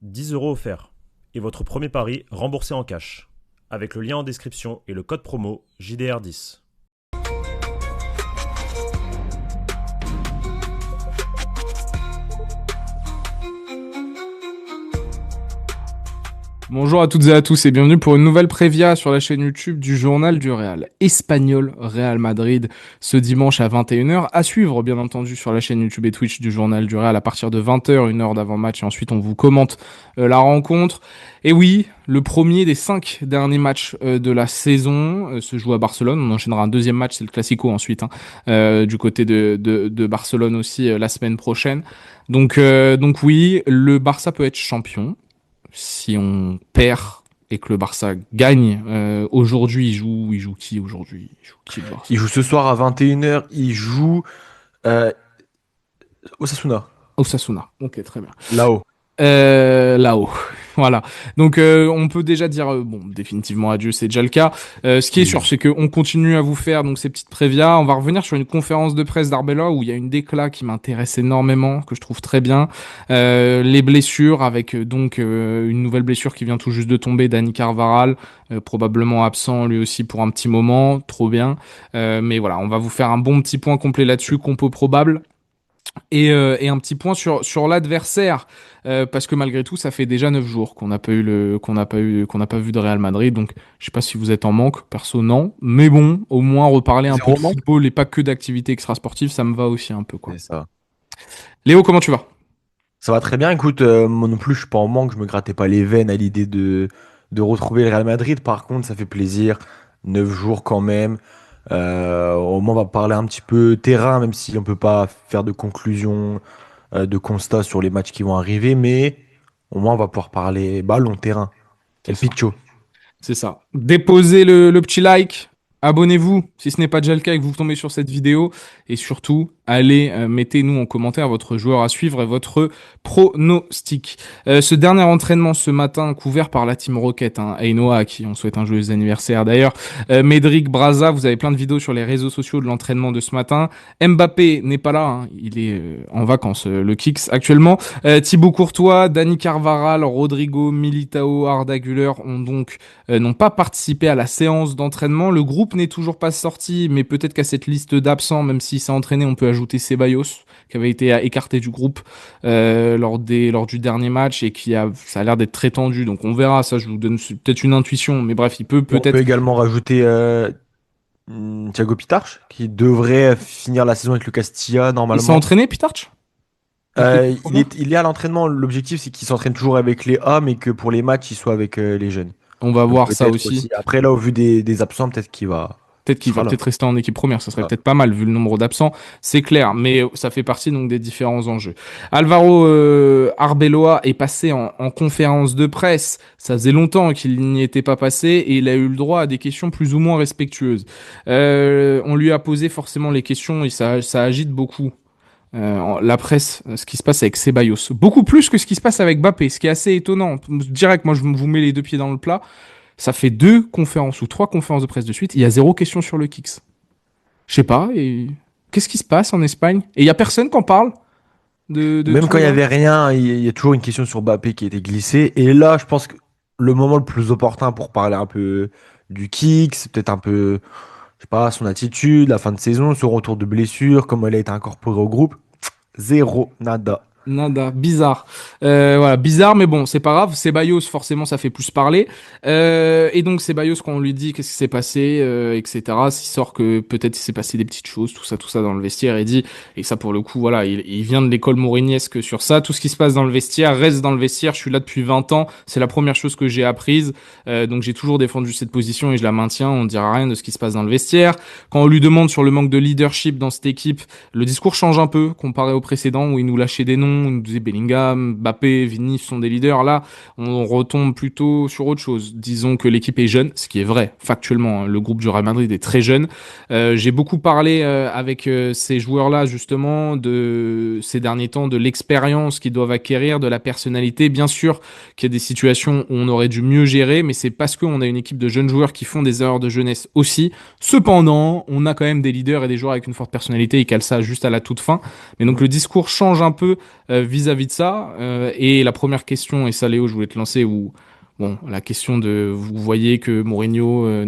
10 € offerts. Et votre premier pari remboursé en cash. Avec le lien en description et le code promo JDR10. Bonjour à toutes et à tous et bienvenue pour une nouvelle prévia sur la chaîne YouTube du Journal du Real. Espagnol Real Madrid ce dimanche à 21h. À suivre bien entendu sur la chaîne YouTube et Twitch du Journal du Real à partir de 20h, une heure d'avant-match, et ensuite on vous commente la rencontre. Et oui, le premier des 5 derniers matchs de la saison se joue à Barcelone. On enchaînera un deuxième match, c'est le Classico ensuite, du côté de Barcelone aussi la semaine prochaine. Donc oui, le Barça peut être champion. Si on perd et que le Barça gagne, aujourd'hui, il joue qui aujourd'hui? Il joue qui, le Barça? Il joue ce soir à 21h, il joue euh, Osasuna, Osasuna. Ok, très bien. là-haut. Là-haut. Voilà. Donc on peut déjà dire bon, définitivement adieu, c'est déjà le cas. Ce qui est sûr, c'est qu'on continue à vous faire donc ces petites prévias. On va revenir sur une conférence de presse d'Arbella où il y a une décla qui m'intéresse énormément, que je trouve très bien. Les blessures avec une nouvelle blessure qui vient tout juste de tomber, Dani Carvajal, probablement absent lui aussi pour un petit moment, trop bien. Mais voilà, on va vous faire un bon petit point complet là-dessus, compo probable. Et un petit point sur l'adversaire, parce que malgré tout ça fait déjà 9 jours qu'on n'a pas vu de Real Madrid, donc je sais pas si vous êtes en manque, perso non, mais bon, au moins reparler un peu de football et pas que d'activités extrasportives, ça me va aussi un peu, quoi. C'est ça. Léo, comment tu vas? Ça va très bien, écoute, moi non plus je suis pas en manque, je me grattais pas les veines à l'idée de retrouver le Real Madrid, par contre ça fait plaisir, 9 jours quand même. Au moins on va parler un petit peu terrain, même si on peut pas faire de conclusion, de constat sur les matchs qui vont arriver, mais au moins on va pouvoir parler ballon, terrain, C'est El ça. Picho. C'est ça. Déposez le petit like, abonnez-vous si ce n'est pas déjà le cas et que vous tombez sur cette vidéo. Et surtout, allez, mettez-nous en commentaire votre joueur à suivre et votre pronostic. Ce dernier entraînement ce matin, couvert par la Team Rocket, Ainoa, à qui on souhaite un joyeux anniversaire d'ailleurs. Médric Braza, vous avez plein de vidéos sur les réseaux sociaux de l'entraînement de ce matin. Mbappé n'est pas là, il est en vacances, le Kicks actuellement. Thibaut Courtois, Dani Carvajal, Rodrigo, Militao, Arda Güler n'ont pas participé à la séance d'entraînement. Le groupe n'est toujours pas sorti, mais peut-être qu'à cette liste d'absents, même s'il s'est entraîné, on peut ajouter Ceballos, qui avait été écarté du groupe lors du dernier match et ça a l'air d'être très tendu. Donc on verra, ça je vous donne peut-être une intuition, mais bref, il peut On peut-être... peut également rajouter Thiago Pitarch, qui devrait finir la saison avec le Castilla Il s'est normalement. entraîné, Pitarch? Il est à l'entraînement. L'objectif, c'est qu'il s'entraîne toujours avec les A, mais que pour les matchs, il soit avec les jeunes. On va Donc voir ça peut-être aussi. Après, là, au vu des absents, peut-être qu'il va. Peut-être Il qu'il sera va là. peut-être rester en équipe première, ça serait Ah. peut-être pas mal vu le nombre d'absents, c'est clair, mais ça fait partie donc des différents enjeux. Alvaro Arbeloa est passé en conférence de presse, ça faisait longtemps qu'il n'y était pas passé et il a eu le droit à des questions plus ou moins respectueuses. On lui a posé forcément les questions et ça agite beaucoup. La presse, ce qui se passe avec Ceballos, beaucoup plus que ce qui se passe avec Mbappé, ce qui est assez étonnant. Direct, moi je vous mets les deux pieds dans le plat. Ça fait 2 conférences ou 3 conférences de presse de suite. Il y a 0 question sur le Kicks. Je sais pas. Et qu'est-ce qui se passe en Espagne? Et il y a personne qui en parle de Même tout quand il y là. avait rien, il y a toujours une question sur Mbappé qui a été glissée. Et là, je pense que le moment le plus opportun pour parler un peu du kick, c'est peut-être un peu, je sais pas, son attitude, la fin de saison, son retour de blessure, comment elle a été incorporée au groupe. Zéro, nada. Nada, bizarre. Voilà, bizarre, mais bon, c'est pas grave. Ceballos, forcément, ça fait plus parler. Et donc, Ceballos, quand on lui dit qu'est-ce qui s'est passé, etc., il sort que peut-être il s'est passé des petites choses, tout ça dans le vestiaire, et dit, et ça pour le coup, voilà, il vient de l'école mourignesque sur ça. Tout ce qui se passe dans le vestiaire reste dans le vestiaire. Je suis là depuis 20 ans. C'est la première chose que j'ai apprise. Donc, j'ai toujours défendu cette position et je la maintiens. On ne dira rien de ce qui se passe dans le vestiaire. Quand on lui demande sur le manque de leadership dans cette équipe, le discours change un peu comparé au précédent où il nous lâchait des noms. On nous disait Bellingham, Mbappé, Vini sont des leaders. Là, on retombe plutôt sur autre chose. Disons que l'équipe est jeune, ce qui est vrai, factuellement. Le groupe du Real Madrid est très jeune. J'ai beaucoup parlé avec ces joueurs-là, justement, de ces derniers temps, de l'expérience qu'ils doivent acquérir, de la personnalité. Bien sûr qu'il y a des situations où on aurait dû mieux gérer, mais c'est parce qu'on a une équipe de jeunes joueurs qui font des erreurs de jeunesse aussi. Cependant, on a quand même des leaders et des joueurs avec une forte personnalité. Ils calent ça juste à la toute fin. Mais donc le discours change un peu vis-à-vis de ça. Et la première question, et ça Léo, je voulais te lancer, où bon, la question de vous voyez que Mourinho,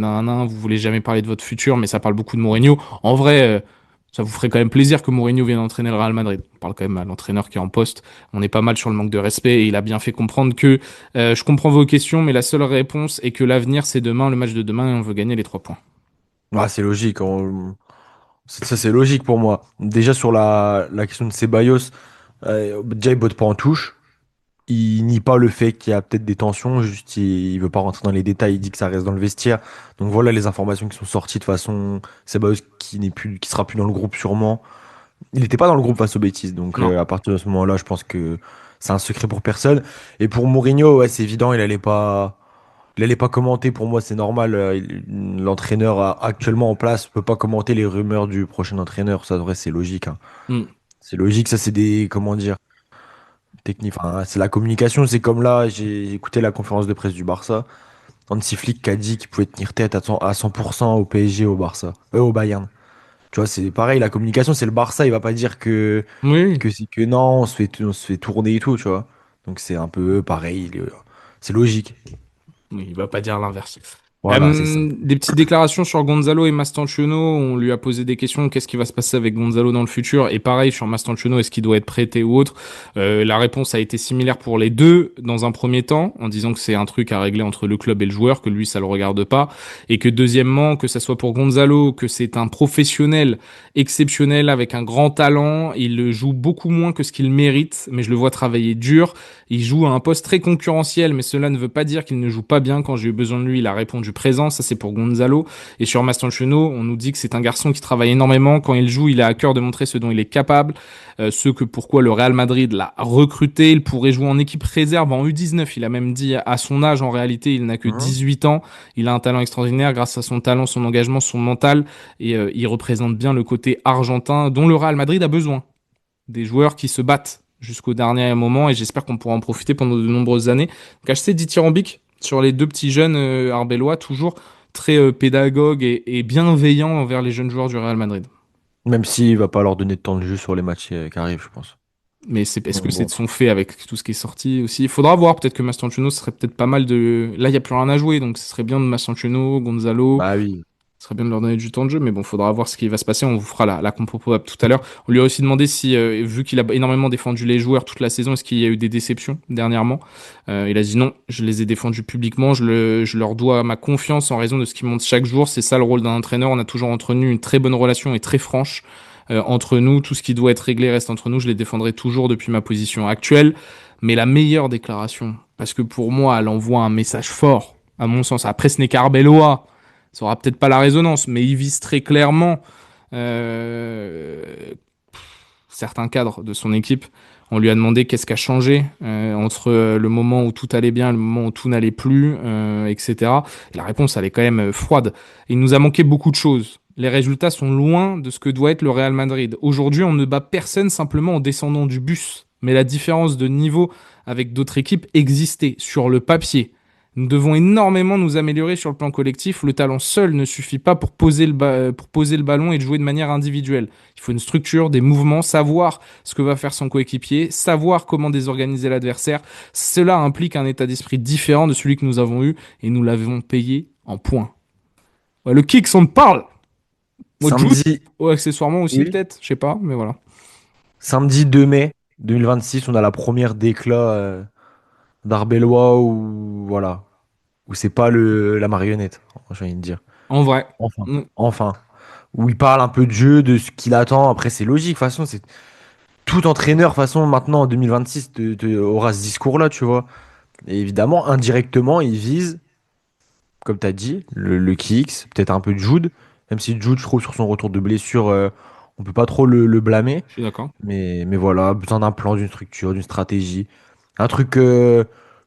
vous voulez jamais parler de votre futur, mais ça parle beaucoup de Mourinho. En vrai, ça vous ferait quand même plaisir que Mourinho vienne entraîner le Real Madrid. On parle quand même à l'entraîneur qui est en poste. On est pas mal sur le manque de respect et il a bien fait comprendre que je comprends vos questions, mais la seule réponse est que l'avenir c'est demain, le match de demain, et on veut gagner les 3 points. Ah, c'est logique. Ça, c'est logique pour moi. Déjà, sur la question de Ceballos, déjà, il botte pas en touche. Il nie pas le fait qu'il y a peut-être des tensions, juste il veut pas rentrer dans les détails, il dit que ça reste dans le vestiaire. Donc voilà les informations qui sont sorties de façon Ceballos qui sera plus dans le groupe sûrement. Il n'était pas dans le groupe face aux bêtises, donc Non. à partir de ce moment-là, je pense que c'est un secret pour personne. Et pour Mourinho, ouais, c'est évident, il allait pas commenter. Pour moi, c'est normal. L'entraîneur actuellement en place peut pas commenter les rumeurs du prochain entraîneur. Ça, en vrai, c'est logique, hein. Hmm. C'est logique, ça c'est des, comment dire, technique. Enfin, c'est la communication. C'est comme là, j'ai écouté la conférence de presse du Barça. Hansi Flick a dit qu'il pouvait tenir tête à 100% au PSG, au Barça, au Bayern. Tu vois, c'est pareil. La communication, c'est le Barça. Il va pas dire Oui. que non, on se fait tourner et tout, tu vois. Donc c'est un peu pareil. C'est logique. Oui, il va pas dire l'inverse. Voilà, c'est ça. Des petites déclarations sur Gonzalo et Mastantuono. On lui a posé des questions. Qu'est-ce qui va se passer avec Gonzalo dans le futur? Et pareil sur Mastantuono, est-ce qu'il doit être prêté ou autre? La réponse a été similaire pour les deux dans un premier temps, en disant que c'est un truc à régler entre le club et le joueur, que lui ça le regarde pas, et que deuxièmement, que ça soit pour Gonzalo, que c'est un professionnel exceptionnel avec un grand talent. Il le joue beaucoup moins que ce qu'il mérite, mais je le vois travailler dur. Il joue à un poste très concurrentiel, mais cela ne veut pas dire qu'il ne joue pas bien. Quand j'ai eu besoin de lui, il a répondu présent. Ça, c'est pour Gonzalo. Et sur Mastantuono, on nous dit que c'est un garçon qui travaille énormément. Quand il joue, il a à cœur de montrer ce dont il est capable. Ce que pourquoi le Real Madrid l'a recruté. Il pourrait jouer en équipe réserve en U19. Il a même dit à son âge, en réalité, il n'a que Mhm. 18 ans. Il a un talent extraordinaire grâce à son talent, son engagement, son mental. Et il représente bien le côté argentin dont le Real Madrid a besoin, des joueurs qui se battent jusqu'au dernier moment et j'espère qu'on pourra en profiter pendant de nombreuses années. Donc assez dithyrambique sur les deux petits jeunes arbellois, toujours très pédagogue et bienveillant envers les jeunes joueurs du Real Madrid. Même s'il va pas leur donner de temps de jeu sur les matchs qui arrivent, je pense. Mais est-ce que Donc c'est bon. de son fait avec tout ce qui est sorti aussi? Il faudra voir, peut-être que Mastantuono, ce serait peut-être pas mal de... Là, il n'y a plus rien à jouer, donc ce serait bien de Mastantuono, Gonzalo, Bah oui. ce serait bien de leur donner du temps de jeu, mais bon, faudra voir ce qui va se passer. On vous fera la compo probable tout à l'heure. On lui a aussi demandé si, vu qu'il a énormément défendu les joueurs toute la saison, est-ce qu'il y a eu des déceptions dernièrement? Il a dit non, je les ai défendus publiquement, je leur dois ma confiance en raison de ce qu'ils montrent chaque jour. C'est ça le rôle d'un entraîneur. On a toujours entretenu une très bonne relation et très franche entre nous. Tout ce qui doit être réglé reste entre nous. Je les défendrai toujours depuis ma position actuelle. Mais la meilleure déclaration, parce que pour moi, elle envoie un message fort, à mon sens. Après, ce n'est qu'Arbeloa. Ça aura peut-être pas la résonance, mais il vise très clairement euh, certains cadres de son équipe. On lui a demandé qu'est-ce qui a changé entre le moment où tout allait bien et le moment où tout n'allait plus, etc. Et la réponse, elle est quand même froide. Il nous a manqué beaucoup de choses. Les résultats sont loin de ce que doit être le Real Madrid. Aujourd'hui, on ne bat personne simplement en descendant du bus. Mais la différence de niveau avec d'autres équipes existait sur le papier. Nous devons énormément nous améliorer sur le plan collectif. Le talent seul ne suffit pas pour poser le ballon et de jouer de manière individuelle. Il faut une structure, des mouvements, savoir ce que va faire son coéquipier, savoir comment désorganiser l'adversaire. Cela implique un état d'esprit différent de celui que nous avons eu et nous l'avons payé en points. Ouais, le kick, on parle. Moi, Jude, Samedi, ou accessoirement aussi oui. peut-être, je sais pas, mais voilà. Samedi 2 mai 2026, on a la première déclat d'Arbelois où voilà, où c'est pas la marionnette, j'ai envie de dire. En vrai. Enfin, Mm. enfin, où il parle un peu de jeu, de ce qu'il attend. Après, c'est logique. De toute façon, c'est tout entraîneur. De toute façon, maintenant en 2026, aura ce discours-là, tu vois. Et évidemment, indirectement, il vise, comme tu as dit, le Kicks, peut-être un peu de Jude. Même si Jude, je trouve, sur son retour de blessure, on peut pas trop le blâmer. Je suis d'accord. Mais voilà, besoin d'un plan, d'une structure, d'une stratégie. Un truc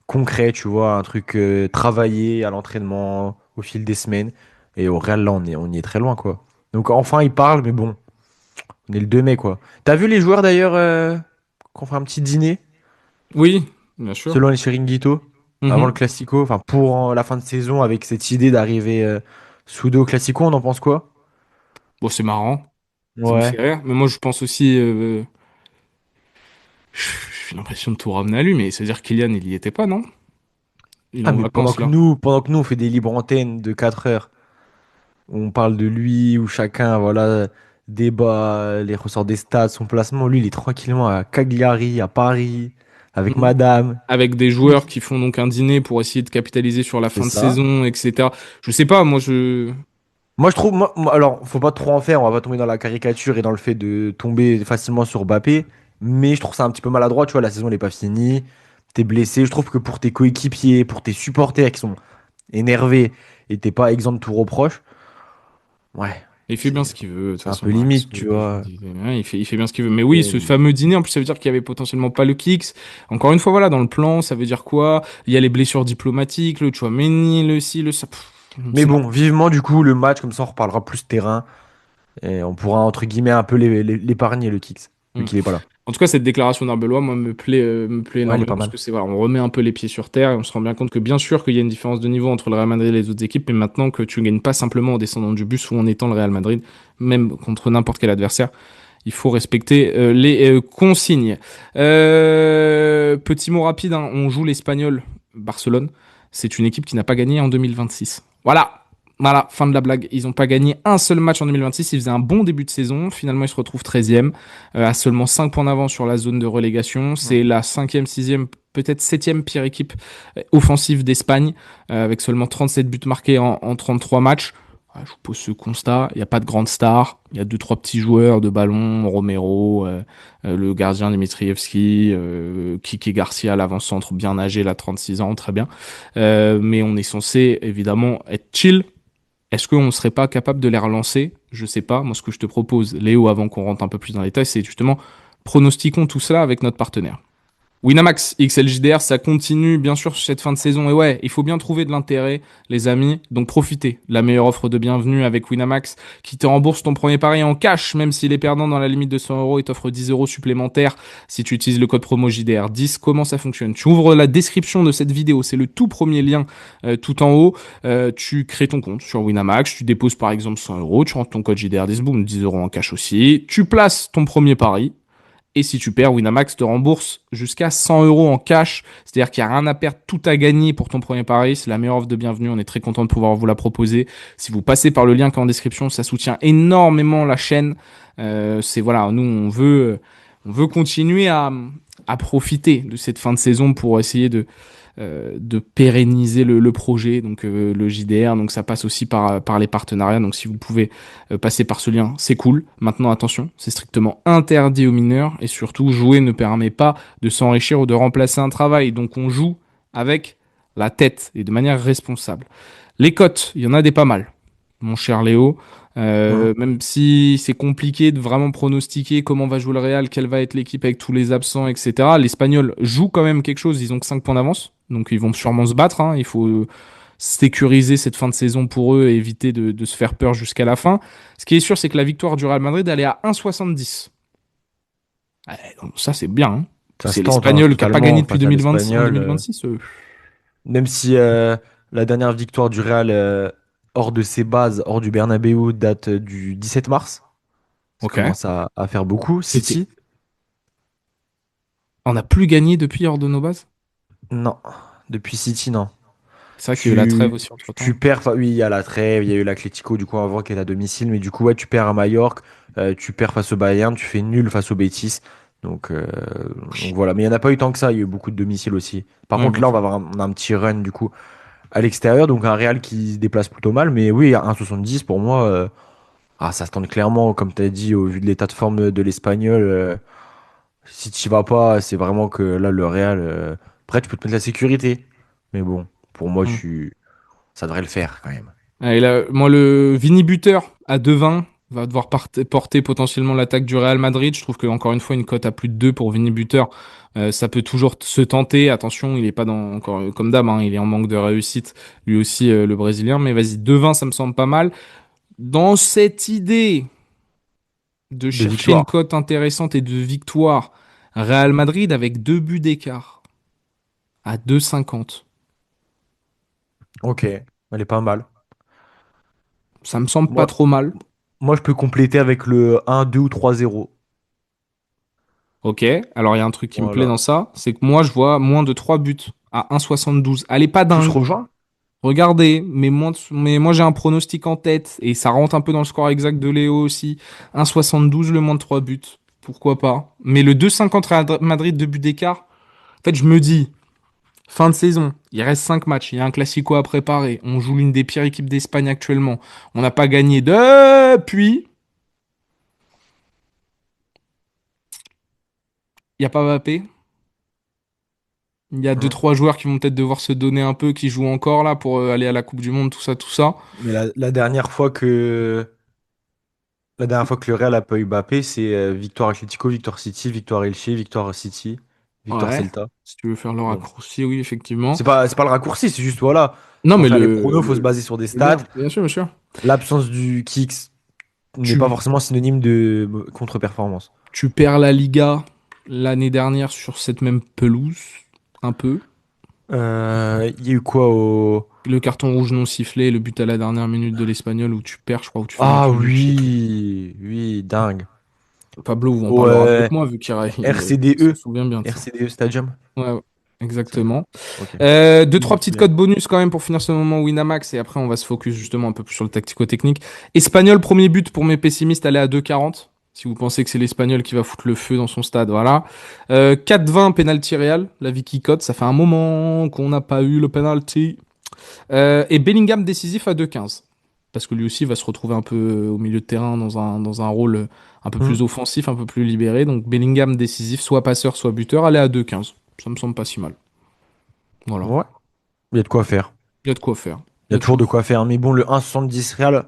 concret, tu vois, un truc travaillé à l'entraînement au fil des semaines. Et au Real, là, on y est très loin, quoi. Donc enfin, il parle, mais bon, on est le 2 mai, quoi. T'as vu les joueurs, d'ailleurs, qu'on fait un petit dîner, Oui, bien sûr. selon les Chiringuitos, avant le Mhm. Classico, enfin, pour la fin de saison, avec cette idée d'arriver Sudo au Classico, on en pense quoi? Bon, c'est marrant. Ça me Ouais. fait rire. Mais moi, je pense aussi. J'ai l'impression de tout ramener à lui, mais c'est-à-dire Kylian, il y était pas, non? Il est Ah, en mais vacances, là. pendant que nous, on fait des libres antennes de 4 heures, où on parle de lui, où chacun, voilà, débat les ressorts des stats, son placement, lui, il est tranquillement à Cagliari, à Paris, avec Mhm. madame. Avec des joueurs qui font donc un dîner pour essayer de capitaliser sur la C'est fin de ça. saison, etc. Je sais pas, moi, je... Moi, je trouve, alors, faut pas trop en faire, on va pas tomber dans la caricature et dans le fait de tomber facilement sur Mbappé, mais je trouve ça un petit peu maladroit, tu vois, la saison n'est pas finie, t'es blessé, je trouve que pour tes coéquipiers, pour tes supporters qui sont énervés et t'es pas exempt de tout reproche, ouais, Il fait bien c'est ce qu'il veut, de toute c'est un façon, peu Max. limite, tu vois. Ouais, il fait bien ce qu'il veut. Mais oui, ce Et- fameux dîner, en plus, ça veut dire qu'il y avait potentiellement pas le Kicks. Encore une fois, voilà, dans le plan, ça veut dire quoi? Il y a les blessures diplomatiques, le Tchouaméni, le ci, le ça. Mais C'est bon, vivement du coup le match, comme ça on reparlera plus terrain, et on pourra entre guillemets un peu l'épargner le Kicks, vu normal. qu'il est pas là. En tout cas, cette déclaration d'Arbelois, moi, me plaît Ouais, il est énormément pas parce mal. que c'est voilà, on remet un peu les pieds sur terre et on se rend bien compte que bien sûr qu'il y a une différence de niveau entre le Real Madrid et les autres équipes, mais maintenant que tu ne gagnes pas simplement en descendant du bus ou en étant le Real Madrid, même contre n'importe quel adversaire, il faut respecter les consignes. Petit mot rapide, hein, on joue l'Espagnol Barcelone. C'est une équipe qui n'a pas gagné en 2026. Voilà, fin de la blague. Ils n'ont pas gagné un seul match en 2026. Ils faisaient un bon début de saison. Finalement, ils se retrouvent 13e, à seulement 5 points d'avance sur la zone de relégation. Mm. C'est la 5e, 6e, peut-être 7e pire équipe offensive d'Espagne, avec seulement 37 buts marqués en 33 matchs. Je vous pose ce constat. Il n'y a pas de grandes stars. Il y a deux, trois petits joueurs de ballon, Romero, le gardien Dimitrievski, Kike Garcia, l'avant-centre bien âgé, là, 36 ans, très bien. Mais on est censé évidemment être chill. Est-ce qu'on ne serait pas capable de les relancer? Je sais pas. Moi, ce que je te propose, Léo, avant qu'on rentre un peu plus dans les détails, c'est justement pronostiquons tout cela avec notre partenaire. Winamax, XLJDR, ça continue bien sûr cette fin de saison. Et ouais, il faut bien trouver de l'intérêt, les amis. Donc profitez. La meilleure offre de bienvenue avec Winamax qui te rembourse ton premier pari en cash, même s'il est perdant dans la limite de 100 euros. Il t'offre 10 euros supplémentaires si tu utilises le code promo JDR10. Comment ça fonctionne? Tu ouvres la description de cette vidéo, c'est le tout premier lien tout en haut. Tu crées ton compte sur Winamax. Tu déposes par exemple 100 euros. Tu rentres ton code JDR10, boum, 10 euros en cash aussi. Tu places ton premier pari. Et si tu perds, Winamax te rembourse jusqu'à 100 euros en cash. C'est-à-dire qu'il n'y a rien à perdre, tout à gagner pour ton premier pari. C'est la meilleure offre de bienvenue. On est très content de pouvoir vous la proposer. Si vous passez par le lien qui est en description, ça soutient énormément la chaîne. C'est voilà, nous on veut continuer à profiter de cette fin de saison pour essayer de pérenniser le projet, donc le JDR. Donc ça passe aussi par les partenariats. Donc si vous pouvez passer par ce lien, c'est cool. Maintenant, attention, c'est strictement interdit aux mineurs et surtout, jouer ne permet pas de s'enrichir ou de remplacer un travail. Donc on joue avec la tête et de manière responsable. Les cotes, il y en a des pas mal, mon cher Léo. Mm. Même si c'est compliqué de vraiment pronostiquer comment va jouer le Real, quelle va être l'équipe avec tous les absents, etc. L'Espagnol joue quand même quelque chose, ils ont que 5 points d'avance, donc ils vont sûrement se battre, hein. Il faut sécuriser cette fin de saison pour eux et éviter de se faire peur jusqu'à la fin. Ce qui est sûr, c'est que la victoire du Real Madrid, elle est à 1,70. Ouais, donc ça, c'est bien, hein. Ça se C'est tente hein, l'Espagnol qui n'a pas gagné totalement depuis face à 2020, en l'Espagnol. 2026. Même si la dernière victoire du Real hors de ses bases, hors du Bernabéu, date du 17 mars, ça Ok. commence à faire beaucoup. C'était... City, On n'a plus gagné depuis hors de nos bases? non. Depuis City, non. C'est vrai qu'il y a eu la trêve Tu, aussi entre-temps. tu perds, enfin, oui, il y a la trêve, il y a eu l'Atlético du coup avant qui est à domicile, mais du coup, ouais, tu perds à Majorque, tu perds face au Bayern, tu fais nul face au Betis. Donc, euh, donc voilà, mais il n'y en a pas eu tant que ça, il y a eu beaucoup de domiciles aussi. Par Ouais, contre, bien là, sûr. on a un petit run du coup à l'extérieur, donc un Real qui se déplace plutôt mal, mais oui, à 1,70 pour moi, ça se tente clairement, comme tu as dit, au vu de l'état de forme de l'Espagnol. Si tu vas pas, c'est vraiment que là, le Real, après, tu peux te mettre la sécurité. Mais bon, pour moi, Mm. ça devrait le faire quand même. Et là, moi, le Vini buteur à 2,20 va devoir porter potentiellement l'attaque du Real Madrid. Je trouve que encore une fois, une cote à plus de 2 pour Vini buteur, ça peut toujours se tenter. Attention, il est pas dans encore comme d'hab, hein, il est en manque de réussite, lui aussi le Brésilien. Mais vas-y, 2,20, ça me semble pas mal. Dans cette idée de De chercher une victoire. cote intéressante et de victoire, Real Madrid avec 2 buts d'écart à 2,50. Ok, elle est pas mal. Ça me semble pas Moi, trop mal. moi, je peux compléter avec le 1, 2 ou 3-0. Ok, alors il y a un truc qui me plaît Voilà. dans ça, c'est que moi je vois moins de 3 buts à 1,72. Elle est pas Tout se dingue, rejoint? regardez, mais moi j'ai un pronostic en tête et ça rentre un peu dans le score exact de Léo aussi. 1,72 le moins de 3 buts, pourquoi pas. Mais le 2,50 Real Madrid de but d'écart, en fait je me dis, fin de saison, il reste 5 matchs, il y a un Classico à préparer, on joue l'une des pires équipes d'Espagne actuellement, on n'a pas gagné depuis, il n'y a pas Mbappé. Il y a deux Hein. trois joueurs qui vont peut-être devoir se donner un peu, qui jouent encore là pour aller à la Coupe du Monde, tout ça, tout ça. Mais la dernière fois que le Real a pas eu Mbappé, c'est victoire Atlético, victoire City, victoire Elche, victoire City, victoire Ouais. Celta. Si tu veux faire le Bon. raccourci, oui, effectivement. C'est pas le raccourci, c'est juste voilà. Non, Pour mais faire les pronos, faut se baser sur des stats. bien sûr, bien sûr. L'absence du Kicks n'est pas Tu, forcément synonyme de contre-performance. tu perds la Liga l'année dernière sur cette même pelouse, un peu. Il y a eu quoi au... Le carton rouge non sifflé, le but à la dernière minute de l'Espagnol où tu perds, je crois, où tu fais match Ah nul, je sais plus. oui, oui, dingue. Pablo vous en Au parlera mieux que moi, vu il s'en RCDE, souvient bien de ça. RCDE Stadium. Ouais, ouais, C'est ça. exactement. Ok. Deux, Je me trois petites souviens. cotes bonus quand même pour finir ce moment Winamax et après on va se focus justement un peu plus sur le tactico-technique. Espagnol, premier but pour mes pessimistes, aller à 2,40. Si vous pensez que c'est l'Espagnol qui va foutre le feu dans son stade, voilà. 4,20 penalty Real, la Vicky cote, ça fait un moment qu'on n'a pas eu le penalty. Et Bellingham décisif à 2,15. Parce que lui aussi va se retrouver un peu au milieu de terrain dans un rôle un peu plus Hmm. offensif, un peu plus libéré. Donc Bellingham décisif, soit passeur, soit buteur, aller à 2,15. Ça me semble pas si mal. Voilà. Ouais, il y a de quoi faire. Il y a de quoi faire. Il Il y y a a de toujours quoi de faire. quoi faire. Mais bon, le 1,70 Real,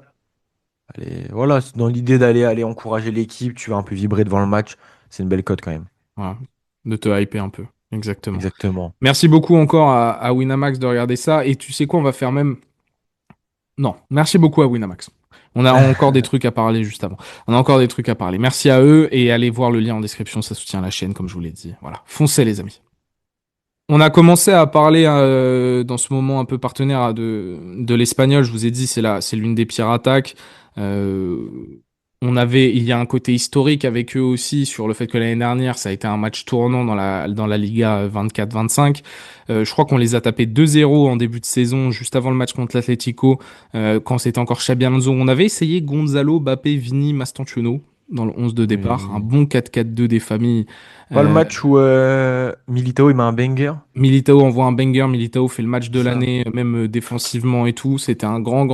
allez, voilà, c'est dans l'idée d'aller aller encourager l'équipe, tu vas un peu vibrer devant le match. C'est une belle cote quand même. Voilà. De te hyper un peu. Exactement. Exactement. Merci beaucoup encore à Winamax de regarder ça. Et tu sais quoi, on va faire même. Non, merci beaucoup à Winamax. On a encore des trucs à parler juste avant. On a encore des trucs à parler. Merci à eux et allez voir le lien en description, ça soutient la chaîne, comme je vous l'ai dit. Voilà. Foncez, les amis. On a commencé à parler dans ce moment un peu partenaire de l'espagnol. Je vous ai dit, c'est l'une des pires attaques. Euh, il y a un côté historique avec eux aussi sur le fait que l'année dernière, ça a été un match tournant dans la Liga 24-25. Je crois qu'on les a tapés 2-0 en début de saison, juste avant le match contre l'Atlético, quand c'était encore Xabi Alonso. On avait essayé Gonzalo, Bappé, Vini, Mastantuono dans le 11 de départ. Un Oui. bon 4-4-2 des familles. Pas le Euh, match où Militao il met un banger. Militao envoie un banger, Militao fait le match de C'est ça. l'année, même défensivement et tout. C'était un grand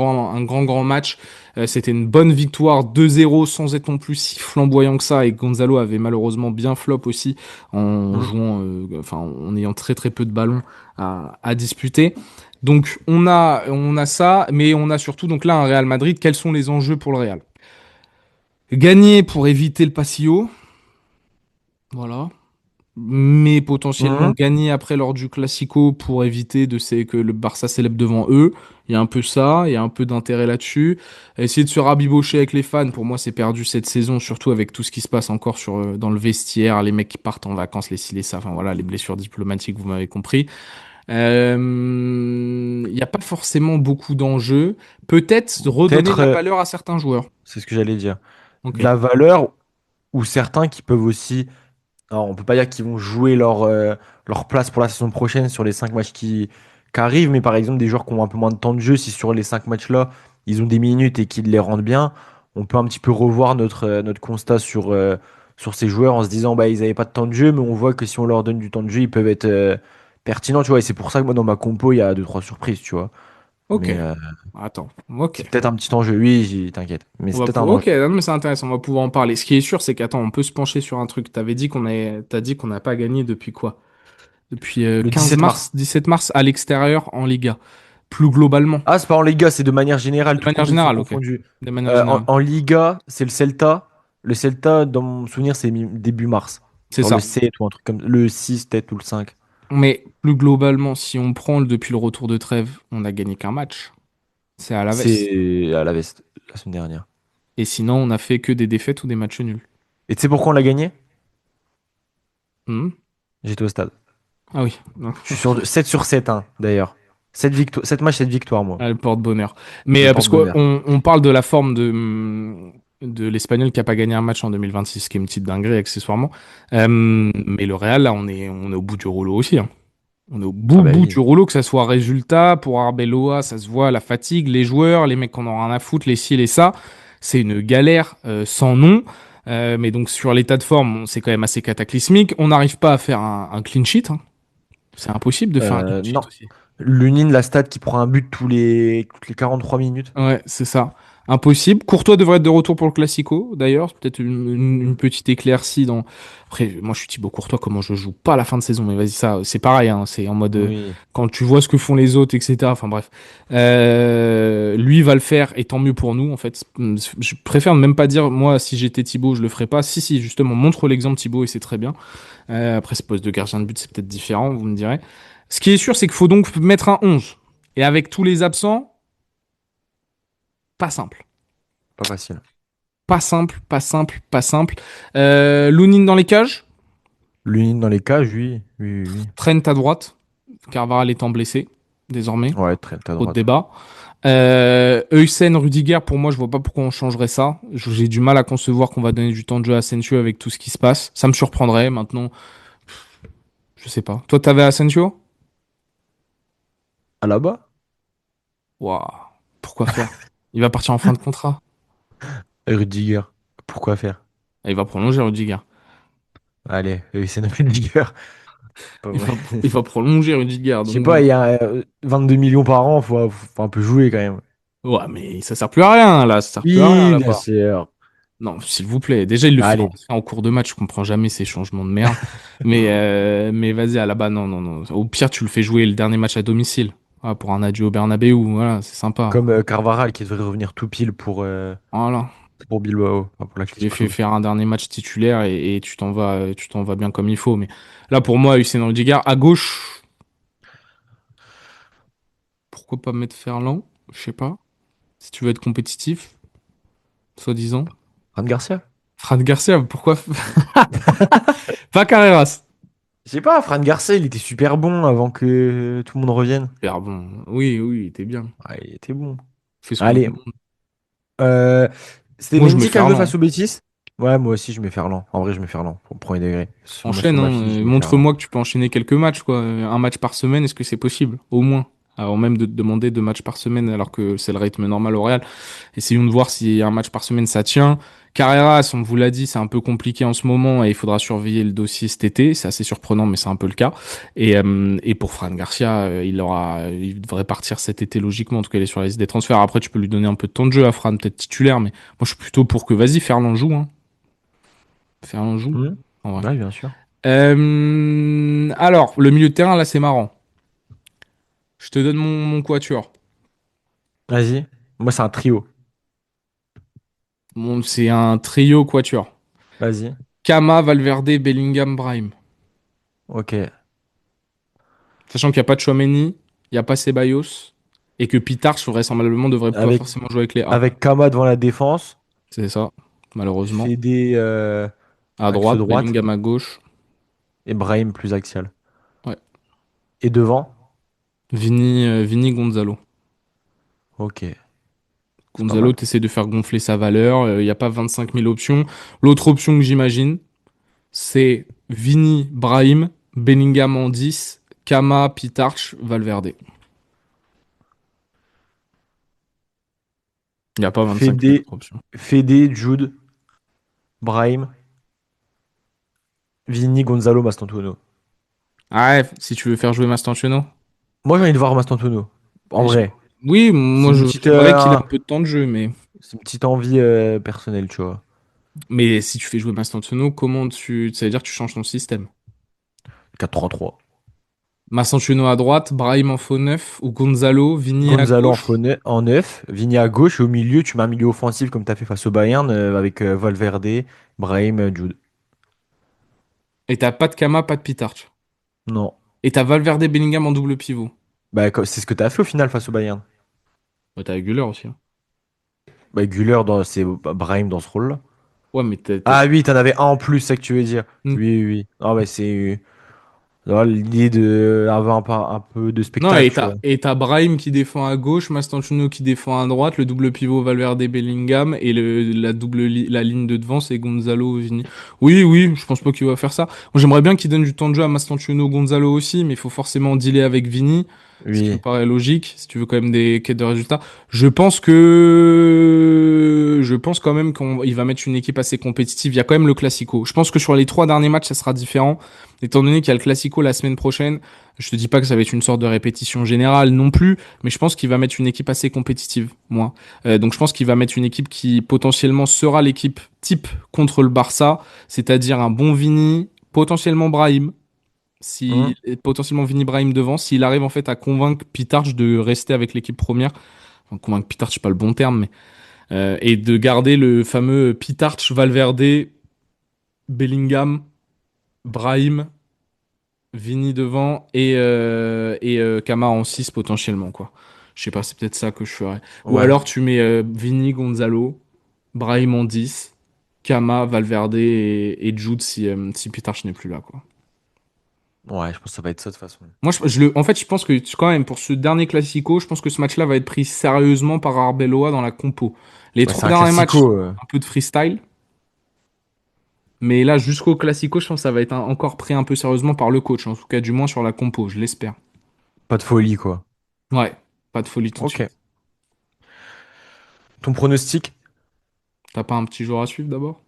match. C'était une bonne victoire 2-0 sans être non plus si flamboyant que ça. Et Gonzalo avait malheureusement bien flop aussi en Hmm. jouant, enfin en ayant très très peu de ballons à disputer. Donc on a ça, mais on a surtout donc là un Real Madrid. Quels sont les enjeux pour le Real? Gagner pour éviter le Passillo, voilà, mais potentiellement Mhm. gagner après lors du Classico pour éviter que le Barça célèbre devant eux. Il y a un peu ça, il y a un peu d'intérêt là-dessus. Essayer de se rabibocher avec les fans, pour moi c'est perdu cette saison, surtout avec tout ce qui se passe encore dans le vestiaire, les mecs qui partent en vacances, les ci, les ça, enfin voilà, les blessures diplomatiques, vous m'avez compris. Il n'y a pas forcément beaucoup d'enjeux. Peut-être redonner de Peut-être, la valeur à certains joueurs. c'est ce que j'allais dire. Ok. De la valeur ou certains qui peuvent aussi. Alors, on peut pas dire qu'ils vont jouer leur place pour la saison prochaine sur les 5 matchs qui arrivent, mais par exemple, des joueurs qui ont un peu moins de temps de jeu, si sur les 5 matchs-là, ils ont des minutes et qu'ils les rendent bien, on peut un petit peu revoir notre constat sur ces joueurs en se disant bah, ils n'avaient pas de temps de jeu, mais on voit que si on leur donne du temps de jeu, ils peuvent être pertinents, tu vois. Et c'est pour ça que moi, dans ma compo, il y a deux trois surprises, tu vois. Ok. Mais Attends. Ok. c'est peut-être un petit enjeu, oui, t'inquiète. Mais c'est peut-être un Ok, enjeu. non, mais c'est intéressant, on va pouvoir en parler. Ce qui est sûr, c'est qu'attends, on peut se pencher sur un truc. T'as dit qu'on n'a pas gagné depuis quoi? Depuis Le 15 17 mars, mars. 17 mars à l'extérieur en Liga. Plus globalement, Ah, c'est pas en Liga, c'est de manière générale, de toutes manière compétitions générale, ok. confondues. De manière En, générale. en Liga, c'est le Celta. Le Celta, dans mon souvenir, c'est début mars. C'est Genre le ça. 7 ou un truc comme le 6 peut-être ou le 5. Mais plus globalement, si on prend depuis le retour de trêve, on a gagné qu'un match. C'est à Alaves. C'est à la veste, la semaine dernière. Et sinon, on a fait que des défaites ou des matchs nuls. Et tu sais pourquoi on l'a gagné? Hmm. J'étais au stade. Ah oui. Donc, Je suis sur 7 sur 7, hein, d'ailleurs. 7 matchs, 7 victoires, moi. elle porte bonheur. Mais Je parce porte qu'on bonheur. on parle de la forme de de l'Espagnol qui a pas gagné un match en 2026, ce qui est une petite dinguerie accessoirement. Mais le Real, là, on est au bout du rouleau aussi, hein. On est au Ah bout, bah bout oui. du rouleau, que ça soit résultat, pour Arbeloa, ça se voit, la fatigue, les joueurs, les mecs qu'on en a rien à foutre, les ci, les ça. C'est une galère sans nom. Mais donc sur l'état de forme, c'est quand même assez cataclysmique. On n'arrive pas à faire un clean sheet, hein. C'est impossible de faire un clean sheet Non. aussi. Lunine, la stat qui prend un but toutes les 43 minutes. Ouais, c'est ça. Impossible. Courtois devrait être de retour pour le Classico, d'ailleurs. Peut-être une petite éclaircie dans. Après, moi, je suis Thibaut Courtois, comment je joue pas à la fin de saison. Mais vas-y, ça, c'est pareil, hein. C'est en mode. Oui. Quand tu vois ce que font les autres, etc. Enfin, bref. Lui va le faire, et tant mieux pour nous, en fait. Je préfère ne même pas dire, moi, si j'étais Thibaut, je le ferais pas. Si, si, justement, montre l'exemple Thibaut, et c'est très bien. Après, ce poste de gardien de but, c'est peut-être différent, vous me direz. Ce qui est sûr, c'est qu'il faut donc mettre un 11. Et avec tous les absents, pas simple. Pas facile. Pas simple, pas simple, pas simple. Lounine dans les cages. Lunine dans les cages, oui. Oui, oui, oui. Trent à droite. Carvajal étant blessé, désormais. Ouais, très à Trop de droite. débat. Heusen, Rudiger, pour moi, je vois pas pourquoi on changerait ça. J'ai du mal à concevoir qu'on va donner du temps de jeu à Asensio avec tout ce qui se passe. Ça me surprendrait maintenant. Je sais pas. Toi, t'avais Asensio? À là-bas? Waouh. Pourquoi faire? Il va partir en fin de contrat. Rudiger. Pourquoi faire? Il va prolonger, Rudiger. Allez, c'est notre Rudiger. Pas Il vrai. va, il va prolonger, Rudiger. Je sais Donc pas, bon. il y a 22 millions par an, faut un peu jouer quand même. Ouais, mais ça sert plus à rien, là. Ça sert plus à rien, Oui, bien là-bas. sûr. Non, s'il vous plaît. Déjà, il le fait Allez. rentrer en cours de match. Je comprends jamais ces changements de merde. Mais vas-y, à la bas, non, non, non. Au pire, tu le fais jouer le dernier match à domicile. Ah, pour un adieu au Bernabéu. Voilà, c'est sympa. Comme Carvajal qui devrait revenir tout pile Voilà. pour Bilbao, enfin, pour Tu les fais l'Atlético. faire un dernier match titulaire et tu t'en vas bien comme il faut. Mais là, pour moi, Hussein Rudiger, à gauche, pourquoi pas mettre Ferland? Je sais pas. Si tu veux être compétitif, soi-disant. Fran Garcia? Fran Garcia, pourquoi? Pas Carreras. Je sais pas, Fran Garcia, il était super bon avant que tout le monde revienne. Ah bon, oui, oui, t'es bien. Ah, il était bon. Fais ce qu'on te Allez. demande. Euh, C'était Moi, je mets Mendy qui a joué Ferland. face au Betis? Ouais, moi aussi, je mets Ferland. En vrai, je mets Ferland. Au premier degré. Enchaîne, Sur ma hein. fiche, je mets Ferland. Montre-moi que tu peux enchaîner quelques matchs, quoi. Un match par semaine, est-ce que c'est possible? Au moins. Avant même de te demander 2 matchs par semaine, alors que c'est le rythme normal au Real. Essayons de voir si un match par semaine ça tient. Carreras, on vous l'a dit, c'est un peu compliqué en ce moment et il faudra surveiller le dossier cet été. C'est assez surprenant, mais c'est un peu le cas. Et pour Fran Garcia, il devrait partir cet été logiquement. En tout cas, il est sur la liste des transferts. Après, tu peux lui donner un peu de temps de jeu à Fran, peut-être titulaire, mais moi, je suis plutôt pour que, vas-y, Ferland joue, hein. Ferland joue, Hmm. en vrai. Ouais, bien sûr. Alors, le milieu de terrain, là, c'est marrant. Je te donne mon quatuor. Vas-y. Moi, c'est un trio. C'est un trio quatuor. Vas-y. Kama, Valverde, Bellingham, Brahim. Ok. Sachant qu'il n'y a pas de Chouameni, il n'y a pas Ceballos, et que Pitarch, vraisemblablement, devrait pas Avec, forcément jouer avec les A. avec Kama devant la défense. C'est ça, malheureusement. Fede À axe droite, droite. Bellingham à gauche. Et Brahim plus axial. Ouais. Et devant? Vini Gonzalo. Ok. C'est pas Gonzalo, mal. t'essaies de faire gonfler sa valeur. Il n'y a pas 25 000 options. L'autre option que j'imagine, c'est Vini, Brahim, Bellingham en 10, Kama, Pitarch, Valverde. Il n'y a pas 25 000 Fede, autres options. Fede, Jude, Brahim, Vini, Gonzalo, Mastantuono. Ah ouais, si tu veux faire jouer Mastantuono. Moi, j'ai envie de voir Mastantuono. En Et je- vrai. Oui, C'est moi une petite, j'aimerais qu'il ait un peu de temps de jeu, c'est une petite envie personnelle, tu vois. mais si tu fais jouer Mastantuono, ça veut dire que tu changes ton système. 4-3-3. Mastantuono à droite, Brahim en faux neuf ou Gonzalo, Vini à Gonzalo gauche. en neuf, Vini à gauche et au milieu, tu mets un milieu offensif comme tu as fait face au Bayern avec Valverde, Brahim, Jude. Et t'as pas de Kama, pas de Pitarch. Non. Et t'as Valverde Bellingham en double pivot. Bah, c'est ce que tu as fait au final face au Bayern. Ouais, t'as Güler aussi, hein. Bah, c'est Brahim dans ce rôle-là. Ouais, mais Ah oui, t'en avais un en plus, c'est ça que tu veux dire. Hmm. Oui, oui, oui. Ah, bah, c'est. Voilà, l'idée de avoir un peu de Non, spectacle, tu vois. et t'as Brahim qui défend à gauche, Mastantuono qui défend à droite, le double pivot Valverde Bellingham et la ligne de devant c'est Gonzalo Vini. Oui, oui, je pense pas qu'il va faire ça. Moi, j'aimerais bien qu'il donne du temps de jeu à Mastantuono Gonzalo aussi, mais il faut forcément dealer avec Vini, ce qui me Oui. paraît logique si tu veux quand même des quêtes de résultats. Je pense quand même qu'il va mettre une équipe assez compétitive. Il y a quand même le Classico. Je pense que sur les 3 derniers matchs, ça sera différent, étant donné qu'il y a le Classico la semaine prochaine. Je te dis pas que ça va être une sorte de répétition générale non plus, mais je pense qu'il va mettre une équipe assez compétitive, moi. Donc je pense qu'il va mettre une équipe qui potentiellement sera l'équipe type contre le Barça, c'est-à-dire un bon Vini, potentiellement Brahim, Hum. si potentiellement Vini Brahim devant, s'il arrive en fait à convaincre Pitarch de rester avec l'équipe première. Enfin, convaincre Pitarch, c'est pas le bon terme, mais et de garder le fameux Pitarch, Valverde, Bellingham, Brahim, Vini devant et Kama en 6 potentiellement, quoi. Je sais pas, c'est peut-être ça que je ferais. Ou Ouais. alors tu mets Vini, Gonzalo, Brahim en 10, Kama, Valverde et Jude si Pitarch n'est plus là, quoi. Ouais, je pense que ça va être ça de toute façon. Moi, en fait, je pense que quand même, pour ce dernier Classico, je pense que ce match-là va être pris sérieusement par Arbeloa dans la compo. Les Bah, c'est trois un derniers matchs, classico. un peu de freestyle. Mais là, jusqu'au Classico, je pense que ça va être encore pris un peu sérieusement par le coach. En tout cas, du moins sur la compo, je l'espère. Pas de folie, quoi. Ouais, pas de folie tout de Ok. suite. Ton pronostic? T'as pas un petit joueur à suivre d'abord?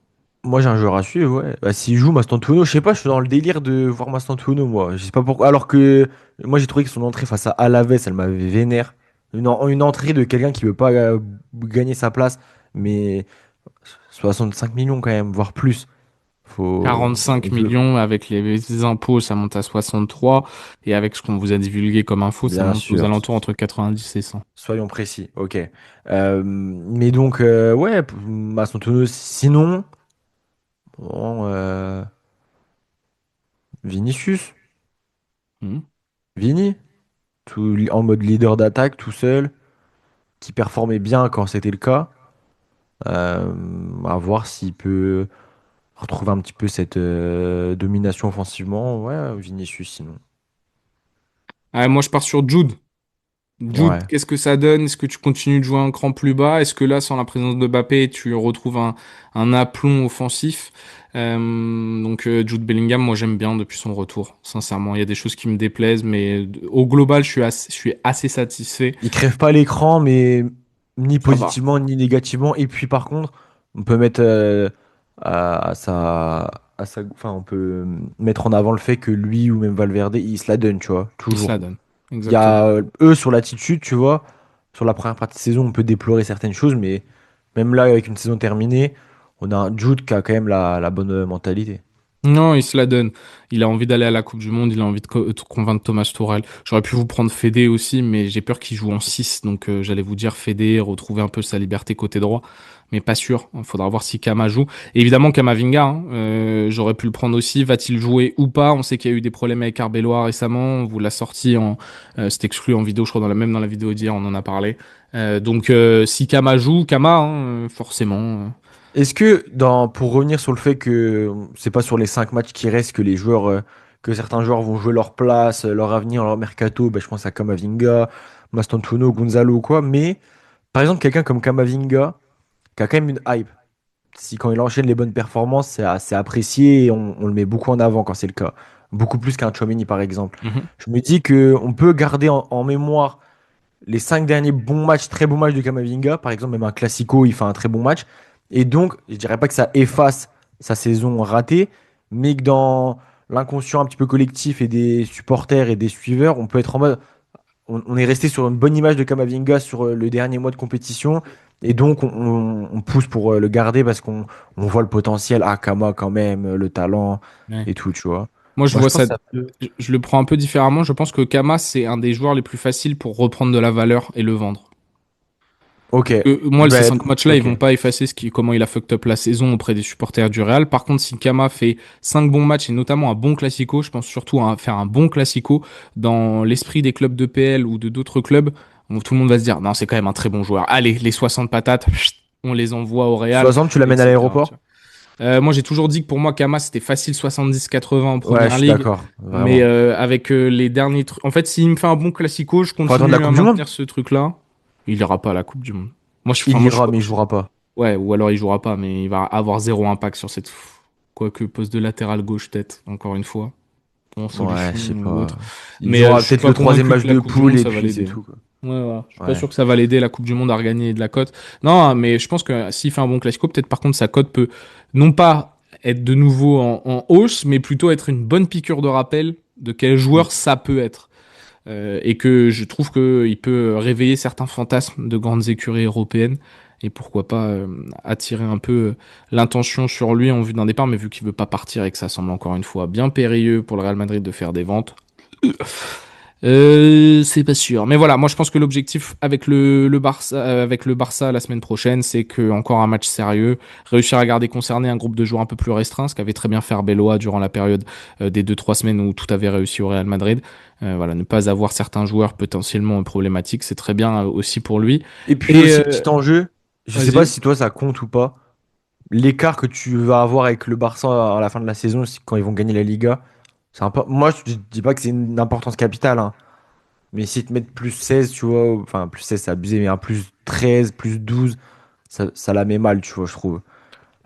Moi, j'ai un joueur à suivre, ouais. Bah, s'il joue Mastantuono, je sais pas, je suis dans le délire de voir Mastantuono, moi. Je sais pas pourquoi. Alors que moi, j'ai trouvé que son entrée face à Alaves, elle m'avait vénère. Une entrée de quelqu'un qui veut pas gagner sa place, mais 65 millions quand même, voire plus. Faut... 45 on veut- millions avec les impôts, ça monte à 63. Et avec ce qu'on vous a divulgué comme info, ça Bien monte aux sûr. alentours entre 90 et 100. Soyons précis, ok. Mais donc, ouais, Mastantuono, sinon, bon, Vinicius, Mhm. Vini, en mode leader d'attaque, tout seul, qui performait bien quand c'était le cas. À voir s'il peut retrouver un petit peu cette domination offensivement. Ouais, Vinicius, sinon. Ah, moi, je pars sur Jude. Jude, Ouais. qu'est-ce que ça donne? Est-ce que tu continues de jouer un cran plus bas? Est-ce que là, sans la présence de Mbappé, tu retrouves un aplomb offensif? Jude Bellingham, moi j'aime bien depuis son retour. Sincèrement, il y a des choses qui me déplaisent, mais au global, je suis assez satisfait. Il crève pas l'écran, mais ni Ça va. positivement ni négativement. Et puis par contre, on peut mettre à sa, enfin, on peut mettre en avant le fait que lui ou même Valverde, il se la donne, tu vois, Il se toujours. la donne. Il y a Exactement. eux sur l'attitude, tu vois. Sur la première partie de saison, on peut déplorer certaines choses, mais même là, avec une saison terminée, on a un Jude qui a quand même la bonne mentalité. Non, il se la donne. Il a envie d'aller à la Coupe du Monde, il a envie de convaincre Thomas Tuchel. J'aurais pu vous prendre Fede aussi, mais j'ai peur qu'il joue en 6, donc j'allais vous dire Fede, retrouver un peu sa liberté côté droit, mais pas sûr. Il faudra voir si Kama joue. Et évidemment, Kamavinga, hein, j'aurais pu le prendre aussi. Va-t-il jouer ou pas? On sait qu'il y a eu des problèmes avec Arbeloa récemment. On vous l'a sorti c'est exclu en vidéo, je crois, même dans la vidéo d'hier, on en a parlé. Si Kama joue, Kama, hein, forcément. Est-ce que, pour revenir sur le fait que c'est pas sur les 5 matchs qui restent que les joueurs, que certains joueurs vont jouer leur place, leur avenir, leur mercato, bah, je pense à Camavinga, Mastantuono, Gonzalo ou quoi, mais par exemple, quelqu'un comme Camavinga, qui a quand même une hype. Si quand il enchaîne les bonnes performances, c'est apprécié et on le met beaucoup en avant quand c'est le cas. Beaucoup plus qu'un Tchouaméni, par exemple. Mhm. Je me dis que on peut garder en mémoire les 5 derniers bons matchs, très bons matchs de Camavinga. Par exemple, même un Classico, il fait un très bon match. Et donc, je dirais pas que ça efface sa saison ratée, mais que dans l'inconscient un petit peu collectif et des supporters et des suiveurs, on peut être en mode on est resté sur une bonne image de Kamavinga sur le dernier mois de compétition. Et donc, on pousse pour le garder parce qu'on voit le potentiel à Kama quand même, le talent Ouais. et tout, tu vois. Moi, je Moi, je vois pense ça. que ça peut. Je le prends un peu différemment. Je pense que Kama, c'est un des joueurs les plus faciles pour reprendre de la valeur et le vendre. Ok. Moi, ces Ben, 5 matchs-là, ils ok. vont pas effacer comment il a fucked up la saison auprès des supporters du Real. Par contre, si Kama fait 5 bons matchs et notamment un bon classico, je pense surtout à faire un bon classico dans l'esprit des clubs de PL ou de d'autres clubs, où tout le monde va se dire, non, c'est quand même un très bon joueur. Allez, les 60 patates, chut, on les envoie au Real, 60, tu l'amènes à etc. Tu l'aéroport? vois. Moi, j'ai toujours dit que pour moi, Kama, c'était facile 70-80 en Ouais, je première suis ligue. d'accord, Mais vraiment. avec les derniers trucs. En fait, s'il me fait un bon classico, je Faut attendre la continue à Coupe du Monde. maintenir ce truc-là. Il ira pas à la Coupe du Monde. Il Moi, je ira, crois mais il que. jouera pas. Ouais, ou alors il jouera pas, mais il va avoir zéro impact sur cette. Quoique poste de latéral gauche, tête, encore une fois, en Ouais, solution je sais ou autre. pas. Il Mais jouera je suis peut-être pas le troisième convaincu match que la de Coupe du poule Monde, et ça va puis c'est l'aider. tout, quoi. Ouais, voilà. Je suis pas Ouais. sûr que ça va l'aider, la Coupe du Monde, à regagner de la cote. Non, mais je pense que s'il fait un bon classico, peut-être par contre sa cote peut non pas être de nouveau en hausse, mais plutôt être une bonne piqûre de rappel de quel joueur Mm. ça peut être. Et que je trouve qu'il peut réveiller certains fantasmes de grandes écuries européennes. Et pourquoi pas attirer un peu l'intention sur lui en vue d'un départ, mais vu qu'il veut pas partir et que ça semble encore une fois bien périlleux pour le Real Madrid de faire des ventes, c'est pas sûr. Mais voilà, moi je pense que l'objectif avec le Barça la semaine prochaine, c'est que encore un match sérieux, réussir à garder concerné un groupe de joueurs un peu plus restreint, ce qu'avait très bien fait Arbeloa durant la période des 2-3 semaines où tout avait réussi au Real Madrid. Voilà, ne pas avoir certains joueurs potentiellement problématiques, c'est très bien aussi pour lui. Et puis Et aussi, petit enjeu, je sais pas vas-y. si toi ça compte ou pas, l'écart que tu vas avoir avec le Barça à la fin de la saison, quand ils vont gagner la Liga, c'est un peu... Moi, je dis pas que c'est une importance capitale, hein, mais si te mettent plus 16 tu vois, enfin plus 16 c'est abusé, mais un plus 13 plus 12 ça la met mal, tu vois, je trouve.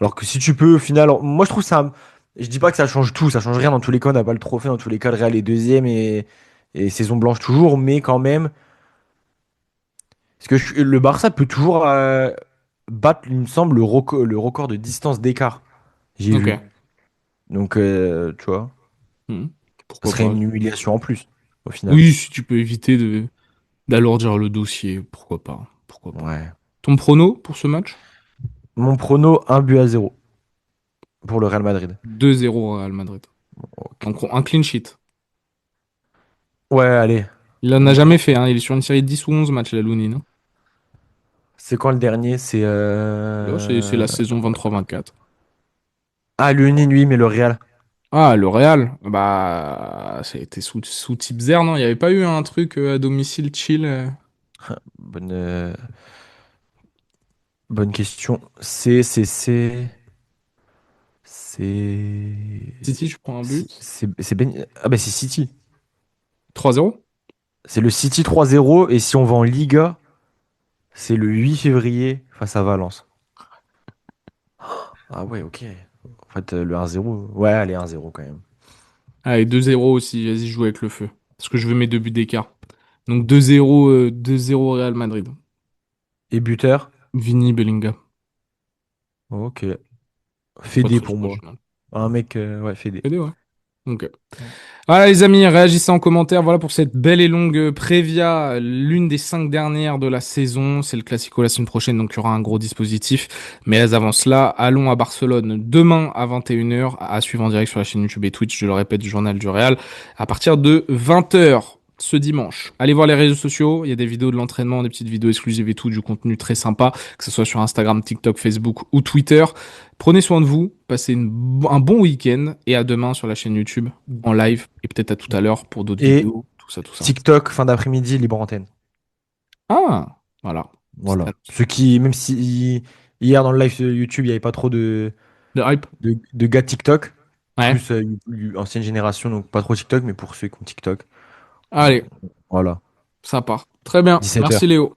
Alors que si tu peux, au final, moi je trouve ça. Je dis pas que ça change tout, ça change rien dans tous les cas, on n'a pas le trophée, dans tous les cas, le Real est deuxième et saison blanche toujours, mais quand même, parce que le Barça peut toujours battre, il me semble, le record de distance d'écart, j'ai vu. Ok. Donc, tu vois, Mhm. ça Pourquoi serait pas. une humiliation en plus, au final. Oui, si tu peux éviter de d'alourdir le dossier, pourquoi pas. Pourquoi pas. Ouais. Ton prono pour ce match? Mon prono, 1-0 pour le Real Madrid. 2-0 Real Madrid. Ok. Donc un clean sheet. Ouais, allez. Il en a On- jamais fait, hein. Il est sur une série de 10 ou 11 matchs, la Looney, hein. C'est quand le dernier? C'est. Là, c'est la saison 23-24. Ah, le Nîmes, oui, mais le Real. Ah, le Real, bah, ça a été sous Tipzer, non? Il n'y avait pas eu un truc à domicile chill? Bonne, bonne question. C'est. City, je prends un but. Ah bah c'est City. 3-0? C'est le City 3-0 et si on va en Liga, c'est le 8 février face à Valence. Ah ouais, ok. En fait, le 1-0. Ouais, allez, 1-0 quand même. Allez, 2-0 aussi, vas-y, joue avec le feu. Parce que je veux mes deux buts d'écart. Donc 2-0 2-0 Real Madrid. Et buteur? Vini, Bellingham. Ok. Pas Fédé très pour moi. original. Un mec, ouais, Fédé. PD, ouais. Ok. Voilà les amis, réagissez en commentaire. Voilà pour cette belle et longue prévia, l'une des 5 dernières de la saison. C'est le Classico la semaine prochaine, donc il y aura un gros dispositif. Mais avant cela, allons à Barcelone demain à 21h, à suivre en direct sur la chaîne YouTube et Twitch, je le répète, du Journal du Real, à partir de 20h ce dimanche. Allez voir les réseaux sociaux, il y a des vidéos de l'entraînement, des petites vidéos exclusives et tout, du contenu très sympa, que ce soit sur Instagram, TikTok, Facebook ou Twitter. Prenez soin de vous, passez un bon week-end et à demain sur la chaîne YouTube en live et peut-être à tout à l'heure pour d'autres Et vidéos, tout ça, tout ça. TikTok, fin d'après-midi, libre antenne. Ah, voilà. C'est Voilà. Ceux qui, même si hier dans le live YouTube, il n'y avait pas trop de hype. de gars TikTok, Ouais. plus ancienne génération, donc pas trop TikTok, mais pour ceux qui ont TikTok, on- Allez, voilà. ça part. Très bien. 17 Merci heures. Léo.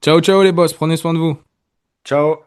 Ciao, ciao les boss. Prenez soin de vous. Ciao.